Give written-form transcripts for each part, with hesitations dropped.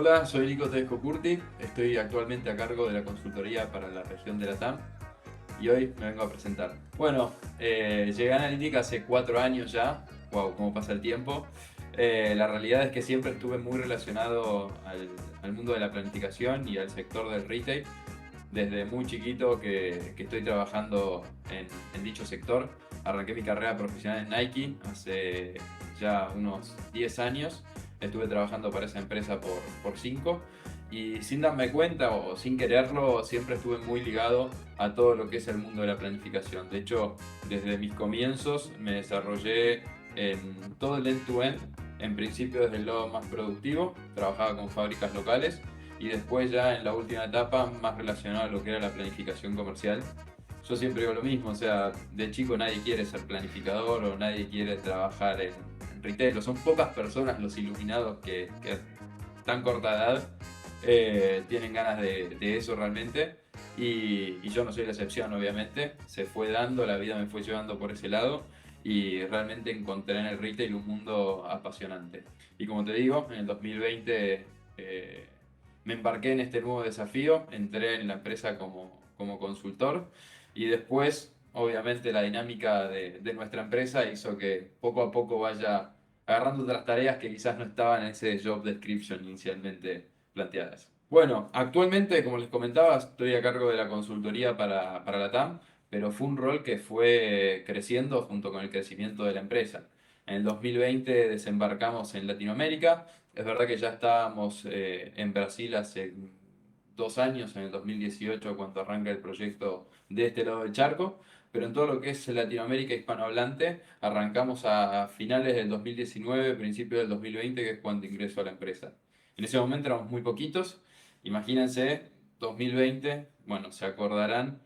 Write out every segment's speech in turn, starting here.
Hola, soy Nico Tedesco Curti, estoy actualmente a cargo de la consultoría para la región de Latam y hoy me vengo a presentar. Bueno, llegué a Analytica hace 4 años ya, wow, cómo pasa el tiempo. La realidad es que siempre estuve muy relacionado al mundo de la planificación y al sector del retail. Desde muy chiquito que estoy trabajando en dicho sector. Arranqué mi carrera profesional en Nike hace ya unos 10 años. Estuve trabajando para esa empresa por 5 y sin darme cuenta o sin quererlo siempre estuve muy ligado a todo lo que es el mundo de la planificación. De hecho, desde mis comienzos me desarrollé en todo el end-to-end. En principio desde el lado más productivo, trabajaba con fábricas locales y después ya en la última etapa más relacionado a lo que era la planificación comercial. Yo siempre digo lo mismo, o sea, de chico nadie quiere ser planificador o nadie quiere trabajar en retail, o son pocas personas los iluminados que a tan corta edad tienen ganas de eso realmente y yo no soy la excepción obviamente, se fue dando, la vida me fue llevando por ese lado y realmente encontré en el retail un mundo apasionante. Y como te digo, en el 2020 me embarqué en este nuevo desafío, entré en la empresa como consultor y después, obviamente, la dinámica de nuestra empresa hizo que poco a poco vaya agarrando otras tareas que quizás no estaban en ese job description inicialmente planteadas. Bueno, actualmente, como les comentaba, estoy a cargo de la consultoría para la TAM, pero fue un rol que fue creciendo junto con el crecimiento de la empresa. En el 2020 desembarcamos en Latinoamérica. Es verdad que ya estábamos en Brasil hace 2 años, en el 2018, cuando arranca el proyecto de este lado del charco, pero en todo lo que es Latinoamérica hispanohablante, arrancamos a finales del 2019, principios del 2020, que es cuando ingreso a la empresa. En ese momento éramos muy poquitos, imagínense, 2020, bueno, se acordarán,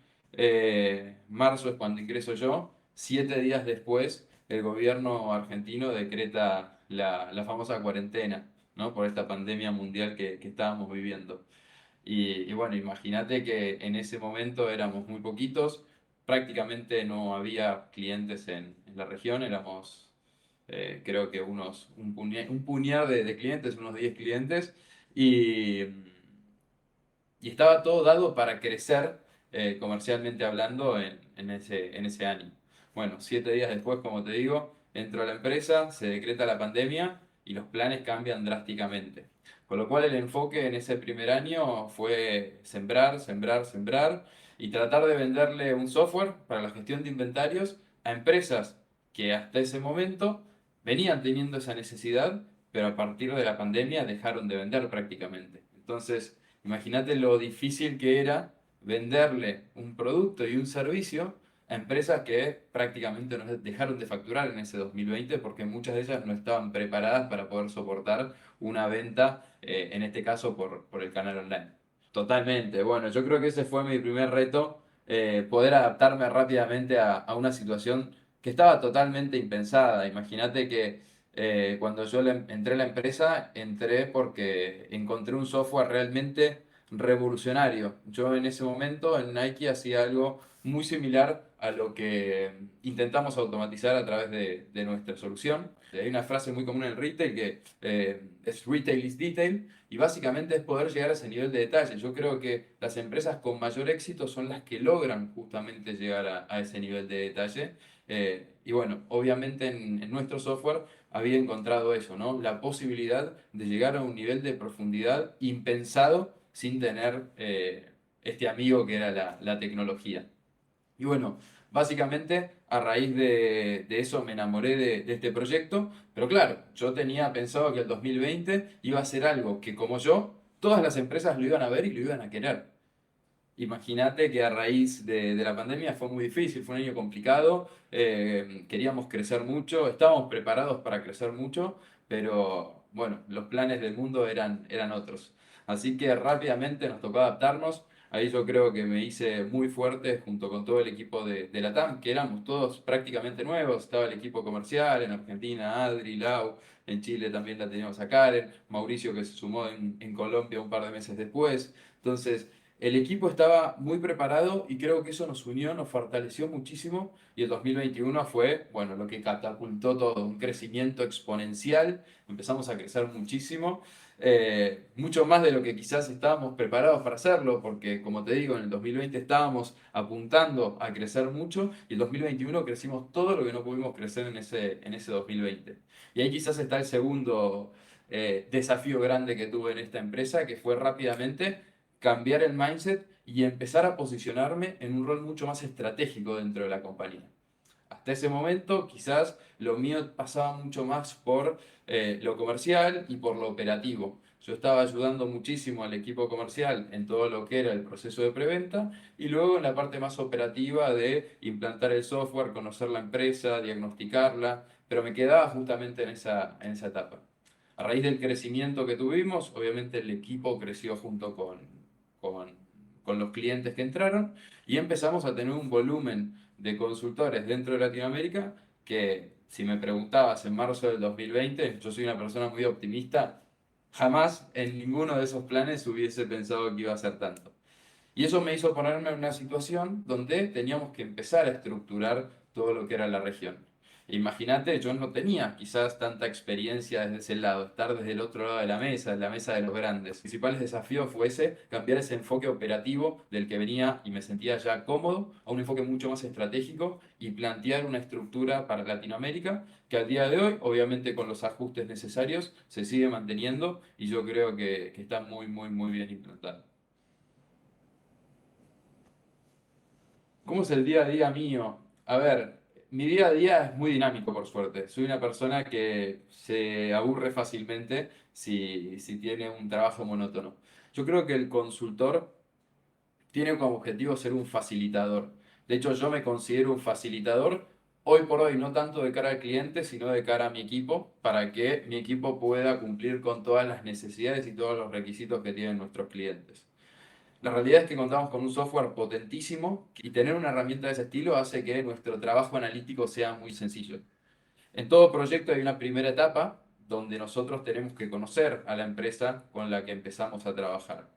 marzo es cuando ingreso yo, 7 días después el gobierno argentino decreta la famosa cuarentena, ¿no? Por esta pandemia mundial que estábamos viviendo. Y bueno, imagínate que en ese momento éramos muy poquitos, prácticamente no había clientes en la región, éramos creo que un puñado de clientes, unos 10 clientes, y, y estaba todo dado para crecer comercialmente hablando en ese año. Bueno, 7 días después, como te digo, entro a la empresa, se decreta la pandemia y los planes cambian drásticamente. Con lo cual el enfoque en ese primer año fue sembrar, sembrar, sembrar y tratar de venderle un software para la gestión de inventarios a empresas que hasta ese momento venían teniendo esa necesidad, pero a partir de la pandemia dejaron de vender prácticamente. Entonces, imagínate lo difícil que era venderle un producto y un servicio a empresas que prácticamente nos dejaron de facturar en ese 2020 porque muchas de ellas no estaban preparadas para poder soportar una venta, en este caso por el canal online. Totalmente, bueno, yo creo que ese fue mi primer reto, poder adaptarme rápidamente a una situación que estaba totalmente impensada. Imagínate que cuando yo entré a la empresa, entré porque encontré un software realmente revolucionario. Yo en ese momento en Nike hacía algo muy similar a lo que intentamos automatizar a través de nuestra solución. Hay una frase muy común en el retail que es retail is detail y básicamente es poder llegar a ese nivel de detalle. Yo creo que las empresas con mayor éxito son las que logran justamente llegar a ese nivel de detalle. Y bueno, obviamente en nuestro software había encontrado eso, ¿no? La posibilidad de llegar a un nivel de profundidad impensado sin tener este amigo que era la tecnología. Y bueno, básicamente a raíz de eso me enamoré de este proyecto, pero claro, yo tenía pensado que el 2020 iba a ser algo que como yo, todas las empresas lo iban a ver y lo iban a querer. Imagínate que a raíz de la pandemia fue muy difícil, fue un año complicado, queríamos crecer mucho, estábamos preparados para crecer mucho, pero bueno, los planes del mundo eran otros. Así que rápidamente nos tocó adaptarnos. Ahí yo creo que me hice muy fuerte junto con todo el equipo de la TAM, que éramos todos prácticamente nuevos. Estaba el equipo comercial en Argentina, Adri, Lau, en Chile también la teníamos a Karen, Mauricio que se sumó en Colombia un par de meses después. Entonces, el equipo estaba muy preparado y creo que eso nos unió, nos fortaleció muchísimo y el 2021 fue, bueno, lo que catapultó todo, un crecimiento exponencial, empezamos a crecer muchísimo mucho más de lo que quizás estábamos preparados para hacerlo, porque como te digo, en el 2020 estábamos apuntando a crecer mucho y el 2021 crecimos todo lo que no pudimos crecer en ese 2020. Y ahí quizás está el segundo desafío grande que tuve en esta empresa, que fue rápidamente cambiar el mindset y empezar a posicionarme en un rol mucho más estratégico dentro de la compañía. Hasta ese momento, quizás lo mío pasaba mucho más por lo comercial y por lo operativo. Yo estaba ayudando muchísimo al equipo comercial en todo lo que era el proceso de preventa y luego en la parte más operativa de implantar el software, conocer la empresa, diagnosticarla, pero me quedaba justamente en esa etapa. A raíz del crecimiento que tuvimos, obviamente el equipo creció junto con, con los clientes que entraron y empezamos a tener un volumen de consultores dentro de Latinoamérica que, si me preguntabas en marzo del 2020, yo soy una persona muy optimista, jamás en ninguno de esos planes hubiese pensado que iba a ser tanto. Y eso me hizo ponerme en una situación donde teníamos que empezar a estructurar todo lo que era la región. Imagínate, yo no tenía quizás tanta experiencia desde ese lado, estar desde el otro lado de la mesa de los grandes. Los principales desafíos fue ese, cambiar ese enfoque operativo del que venía y me sentía ya cómodo, a un enfoque mucho más estratégico y plantear una estructura para Latinoamérica que al día de hoy, obviamente con los ajustes necesarios, se sigue manteniendo y yo creo que está muy bien implantada. ¿Cómo es el día a día mío? A ver, mi día a día es muy dinámico, por suerte. Soy una persona que se aburre fácilmente si tiene un trabajo monótono. Yo creo que el consultor tiene como objetivo ser un facilitador. De hecho, yo me considero un facilitador hoy por hoy, no tanto de cara al cliente, sino de cara a mi equipo, para que mi equipo pueda cumplir con todas las necesidades y todos los requisitos que tienen nuestros clientes. La realidad es que contamos con un software potentísimo y tener una herramienta de ese estilo hace que nuestro trabajo analítico sea muy sencillo. En todo proyecto hay una primera etapa donde nosotros tenemos que conocer a la empresa con la que empezamos a trabajar.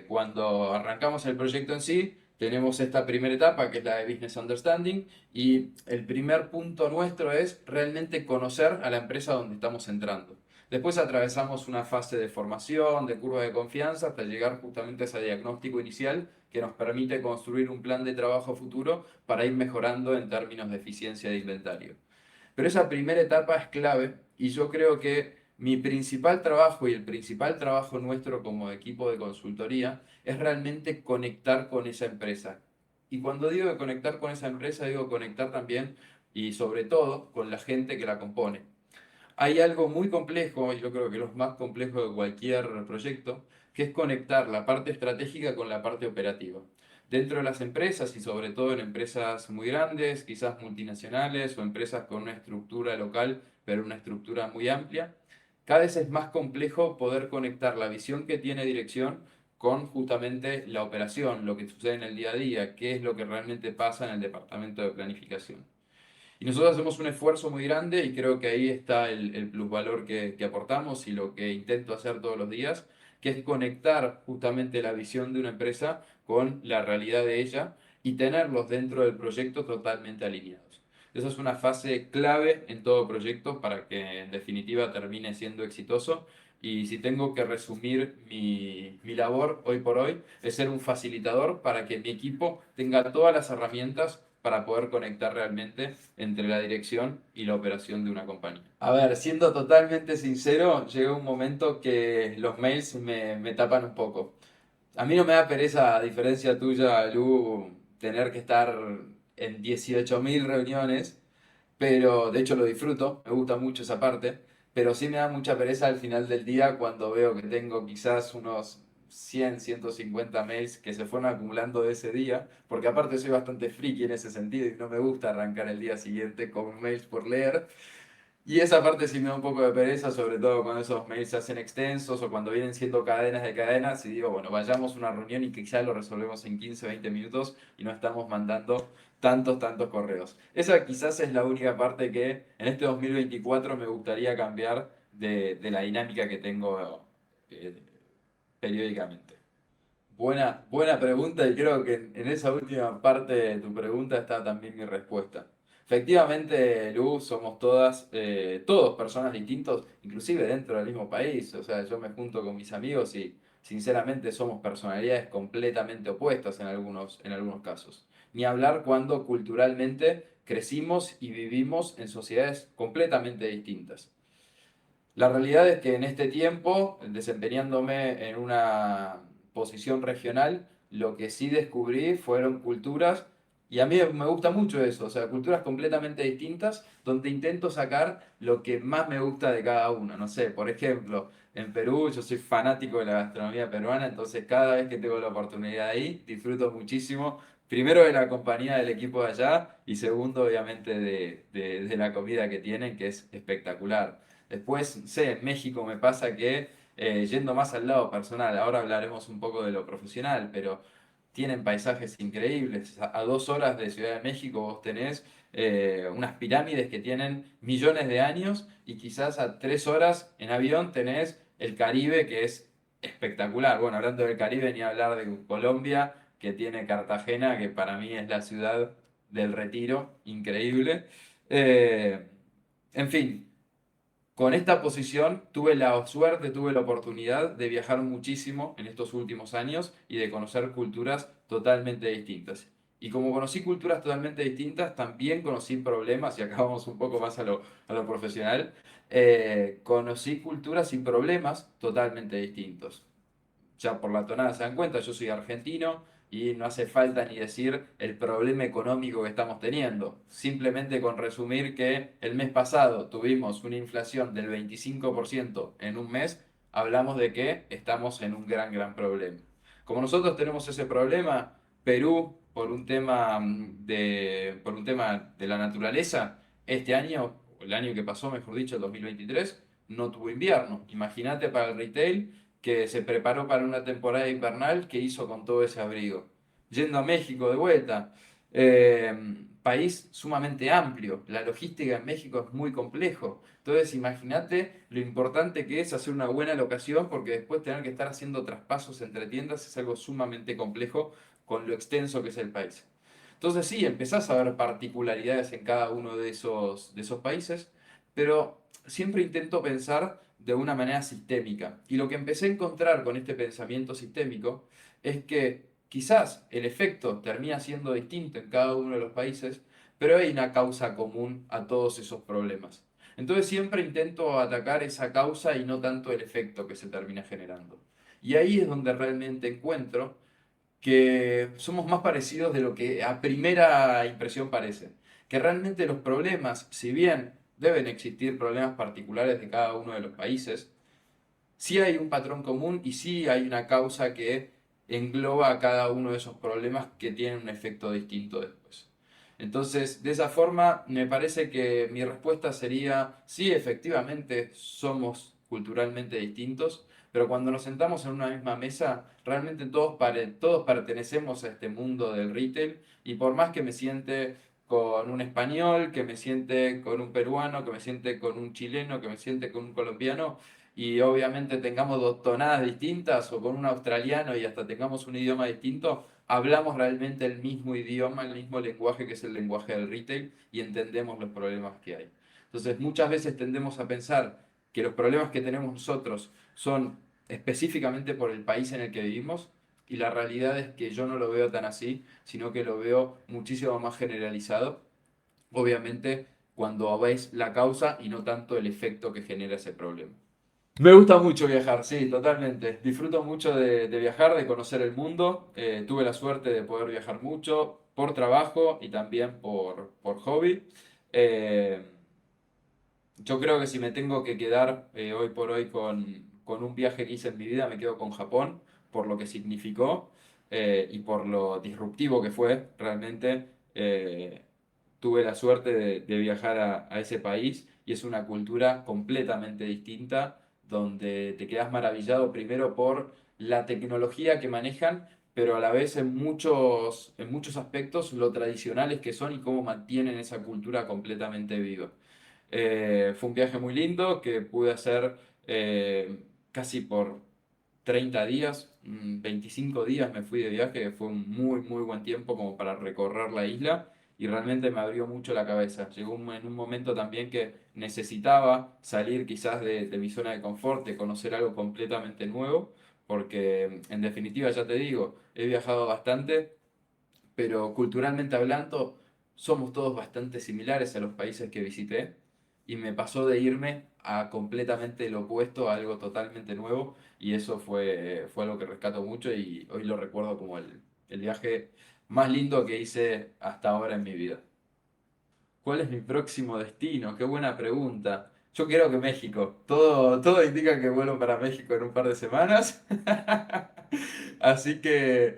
Cuando arrancamos el proyecto en sí, tenemos esta primera etapa que es la de Business Understanding y el primer punto nuestro es realmente conocer a la empresa donde estamos entrando. Después atravesamos una fase de formación, de curva de confianza, hasta llegar justamente a ese diagnóstico inicial que nos permite construir un plan de trabajo futuro para ir mejorando en términos de eficiencia de inventario. Pero esa primera etapa es clave y yo creo que mi principal trabajo y el principal trabajo nuestro como equipo de consultoría es realmente conectar con esa empresa. Y cuando digo de conectar con esa empresa, digo conectar también y sobre todo con la gente que la compone. Hay algo muy complejo, y yo creo que lo más complejo de cualquier proyecto, que es conectar la parte estratégica con la parte operativa. Dentro de las empresas y sobre todo en empresas muy grandes, quizás multinacionales o empresas con una estructura local, pero una estructura muy amplia, cada vez es más complejo poder conectar la visión que tiene dirección con justamente la operación, lo que sucede en el día a día, qué es lo que realmente pasa en el departamento de planificación. Y nosotros hacemos un esfuerzo muy grande y creo que ahí está el plusvalor que aportamos y lo que intento hacer todos los días, que es conectar justamente la visión de una empresa con la realidad de ella y tenerlos dentro del proyecto totalmente alineados. Esa es una fase clave en todo proyecto para que en definitiva termine siendo exitoso. Y si tengo que resumir mi labor hoy por hoy, es ser un facilitador para que mi equipo tenga todas las herramientas para poder conectar realmente entre la dirección y la operación de una compañía. A ver, siendo totalmente sincero, llega un momento que los mails me tapan un poco. A mí no me da pereza, a diferencia tuya, Lu, tener que estar en 18.000 reuniones, pero de hecho lo disfruto, me gusta mucho esa parte, pero sí me da mucha pereza al final del día cuando veo que tengo quizás unos 100, 150 mails que se fueron acumulando de ese día, porque aparte soy bastante friki en ese sentido y no me gusta arrancar el día siguiente con mails por leer. Y esa parte sí me da un poco de pereza, sobre todo cuando esos mails se hacen extensos o cuando vienen siendo cadenas de cadenas y digo, bueno, vayamos a una reunión y que ya lo resolvemos en 15 20 minutos y no estamos mandando tantos correos. Esa quizás es la única parte que en este 2024 me gustaría cambiar de la dinámica que tengo eh, periódicamente. Buena pregunta y creo que en esa última parte de tu pregunta está también mi respuesta. Efectivamente, Lu, somos todos personas distintos, inclusive dentro del mismo país. O sea, yo me junto con mis amigos y sinceramente somos personalidades completamente opuestas en algunos casos. Ni hablar cuando culturalmente crecimos y vivimos en sociedades completamente distintas. La realidad es que en este tiempo, desempeñándome en una posición regional, lo que sí descubrí fueron culturas, y a mí me gusta mucho eso, o sea, culturas completamente distintas, donde intento sacar lo que más me gusta de cada uno. No sé, por ejemplo, en Perú yo soy fanático de la gastronomía peruana, entonces cada vez que tengo la oportunidad ahí, disfruto muchísimo. Primero de la compañía del equipo de allá y segundo obviamente de la comida que tienen, que es espectacular. Después, no sé, en México me pasa que, yendo más al lado personal, ahora hablaremos un poco de lo profesional, pero tienen paisajes increíbles. A 2 horas de Ciudad de México vos tenés unas pirámides que tienen millones de años y quizás a 3 horas en avión tenés el Caribe que es espectacular. Bueno, hablando del Caribe, ni hablar de Colombia, que tiene Cartagena, que para mí es la ciudad del Retiro, increíble. Eh, en fin. Con esta posición tuve la suerte, tuve la oportunidad de viajar muchísimo en estos últimos años y de conocer culturas totalmente distintas. Y como conocí culturas totalmente distintas, también conocí problemas, y acá vamos un poco más a lo profesional, conocí culturas y problemas totalmente distintos. Ya por la tonada se dan cuenta, yo soy argentino y no hace falta ni decir el problema económico que estamos teniendo. Simplemente con resumir que el mes pasado tuvimos una inflación del 25% en un mes, hablamos de que estamos en un gran, gran problema. Como nosotros tenemos ese problema, Perú, por un tema de la naturaleza, este año, o el año que pasó, mejor dicho, el 2023, no tuvo invierno. Imagínate para el retail que se preparó para una temporada invernal que hizo con todo ese abrigo. Yendo a México de vuelta, eh, país sumamente amplio, la logística en México es muy complejo. Entonces imagínate lo importante que es hacer una buena locación porque después tener que estar haciendo traspasos entre tiendas es algo sumamente complejo con lo extenso que es el país. Entonces sí, empezás a ver particularidades en cada uno de esos países, pero siempre intento pensar de una manera sistémica. Y lo que empecé a encontrar con este pensamiento sistémico es que quizás el efecto termina siendo distinto en cada uno de los países, pero hay una causa común a todos esos problemas. Entonces siempre intento atacar esa causa y no tanto el efecto que se termina generando. Y ahí es donde realmente encuentro que somos más parecidos de lo que a primera impresión parece. Que realmente los problemas, si bien deben existir problemas particulares de cada uno de los países, sí hay un patrón común y sí hay una causa que engloba a cada uno de esos problemas que tienen un efecto distinto después. Entonces, de esa forma, me parece que mi respuesta sería, sí, efectivamente somos culturalmente distintos, pero cuando nos sentamos en una misma mesa, realmente todos pertenecemos a este mundo del retail y por más que me siente con un español, que me siente con un peruano, que me siente con un chileno, que me siente con un colombiano, y obviamente tengamos dos tonadas distintas o con un australiano y hasta tengamos un idioma distinto, hablamos realmente el mismo idioma, el mismo lenguaje que es el lenguaje del retail y entendemos los problemas que hay. Entonces muchas veces tendemos a pensar que los problemas que tenemos nosotros son específicamente por el país en el que vivimos y la realidad es que yo no lo veo tan así, sino que lo veo muchísimo más generalizado, obviamente cuando ves la causa y no tanto el efecto que genera ese problema. Me gusta mucho viajar, sí, totalmente. Disfruto mucho de viajar, de conocer el mundo. Tuve la suerte de poder viajar mucho por trabajo y también por hobby. Eh, yo creo que si me tengo que quedar hoy por hoy con un viaje que hice en mi vida, me quedo con Japón, por lo que significó y por lo disruptivo que fue realmente. Tuve la suerte de viajar a ese país y es una cultura completamente distinta, donde te quedas maravillado primero por la tecnología que manejan, pero a la vez en muchos aspectos lo tradicionales que son y cómo mantienen esa cultura completamente viva. Fue un viaje muy lindo que pude hacer casi por 30 días, 25 días me fui de viaje, que fue un muy, muy buen tiempo como para recorrer la isla. y realmente me abrió mucho la cabeza. Llegó en un momento también que necesitaba salir quizás de mi zona de confort, de conocer algo completamente nuevo, porque en definitiva, ya te digo, he viajado bastante, pero culturalmente hablando, somos todos bastante similares a los países que visité y me pasó de irme a completamente lo opuesto, a algo totalmente nuevo y eso fue algo que rescato mucho y hoy lo recuerdo como el viaje más lindo que hice hasta ahora en mi vida. ¿Cuál es mi próximo destino? Qué buena pregunta. Yo creo que México. Todo indica que vuelo para México en un par de semanas. Así que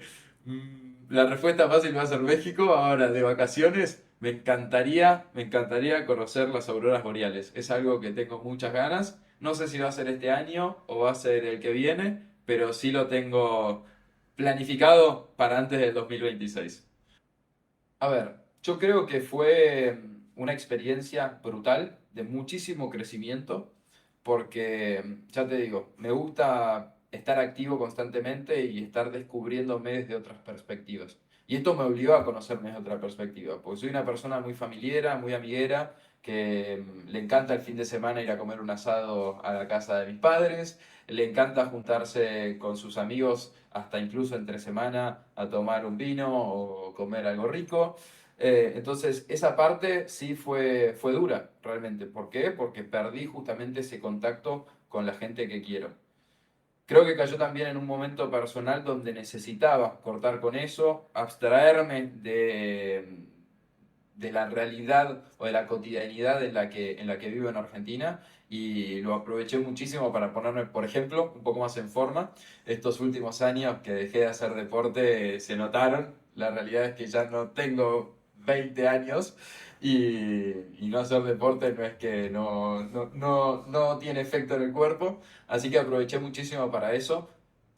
la respuesta fácil va a ser México. Ahora, de vacaciones, me encantaría conocer las auroras boreales. Es algo que tengo muchas ganas. No sé si va a ser este año o va a ser el que viene, pero sí lo tengo planificado para antes del 2026. A ver, yo creo que fue una experiencia brutal, de muchísimo crecimiento, porque, ya te digo, me gusta estar activo constantemente y estar descubriéndome desde otras perspectivas. Y esto me obligó a conocerme desde otra perspectiva, porque soy una persona muy familiera, muy amiguera, que le encanta el fin de semana ir a comer un asado a la casa de mis padres, le encanta juntarse con sus amigos hasta incluso entre semana a tomar un vino o comer algo rico. Entonces, esa parte sí fue dura, realmente. ¿Por qué? Porque perdí justamente ese contacto con la gente que quiero. Creo que cayó también en un momento personal donde necesitaba cortar con eso, abstraerme de la realidad o de la cotidianidad en la que vivo en Argentina y lo aproveché muchísimo para ponerme, por ejemplo, un poco más en forma. Estos últimos años que dejé de hacer deporte se notaron. La realidad es que ya no tengo 20 años y no hacer deporte no es que no tiene efecto en el cuerpo, así que aproveché muchísimo para eso.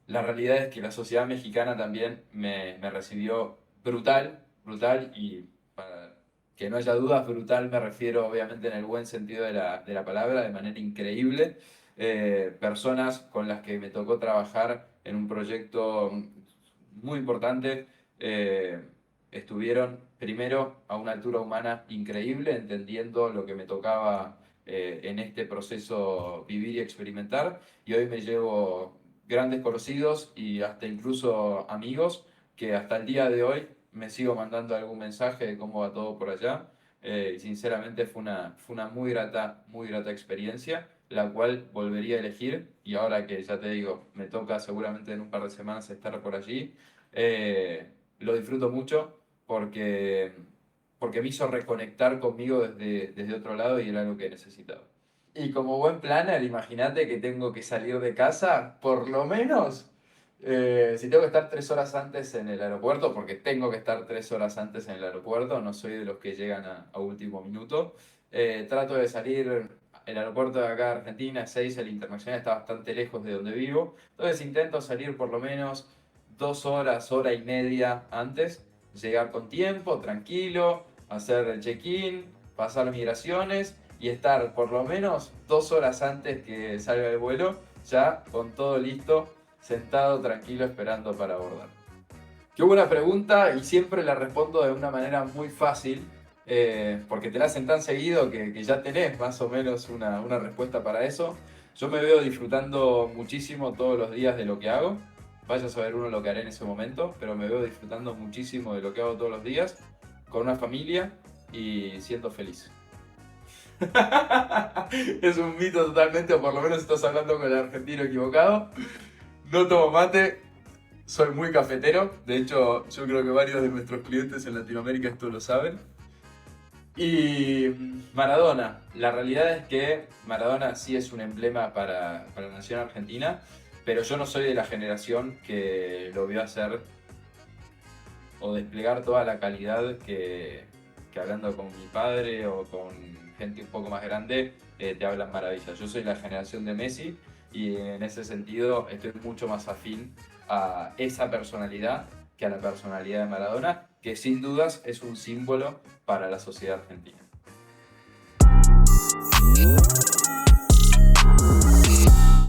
La realidad es que la sociedad mexicana también me recibió brutal, brutal y para que no haya dudas, brutal me refiero obviamente en el buen sentido de la palabra, de manera increíble. Personas con las que me tocó trabajar en un proyecto muy importante, eh, estuvieron primero a una altura humana increíble, entendiendo lo que me tocaba en este proceso vivir y experimentar, y hoy me llevo grandes conocidos y hasta incluso amigos que hasta el día de hoy me sigo mandando algún mensaje de cómo va todo por allá. Y sinceramente fue una muy grata experiencia, la cual volvería a elegir. Y ahora que ya te digo, me toca seguramente en un par de semanas estar por allí, lo disfruto mucho porque me hizo reconectar conmigo desde otro lado y era algo que necesitaba. Y como buen planner, imagínate que tengo que salir de casa, por lo menos, si tengo que estar 3 horas antes en el aeropuerto, porque tengo que estar 3 horas antes en el aeropuerto, no soy de los que llegan a último minuto, trato de salir, el aeropuerto de acá de Argentina, Ezeiza, el internacional, está bastante lejos de donde vivo, entonces intento salir por lo menos 2 horas, hora y media antes, llegar con tiempo, tranquilo, hacer el check-in, pasar migraciones y estar por lo menos 2 horas antes que salga el vuelo, ya con todo listo, sentado tranquilo esperando para abordar. Qué buena pregunta y siempre la respondo de una manera muy fácil, porque te la hacen tan seguido que ya tenés más o menos una respuesta para eso. Yo me veo disfrutando muchísimo todos los días de lo que hago. Vaya a saber uno lo que haré en ese momento, pero me veo disfrutando muchísimo de lo que hago todos los días, con una familia y siendo feliz. Es un mito totalmente, o por lo menos estás hablando con el argentino equivocado. No tomo mate, soy muy cafetero. De hecho, yo creo que varios de nuestros clientes en Latinoamérica esto lo saben. Y Maradona, la realidad es que Maradona sí es un emblema para la nación argentina, pero yo no soy de la generación que lo vio hacer o desplegar toda la calidad que hablando con mi padre o con gente un poco más grande te hablan maravillas. Yo soy la generación de Messi y en ese sentido estoy mucho más afín a esa personalidad que a la personalidad de Maradona, que sin dudas es un símbolo para la sociedad argentina.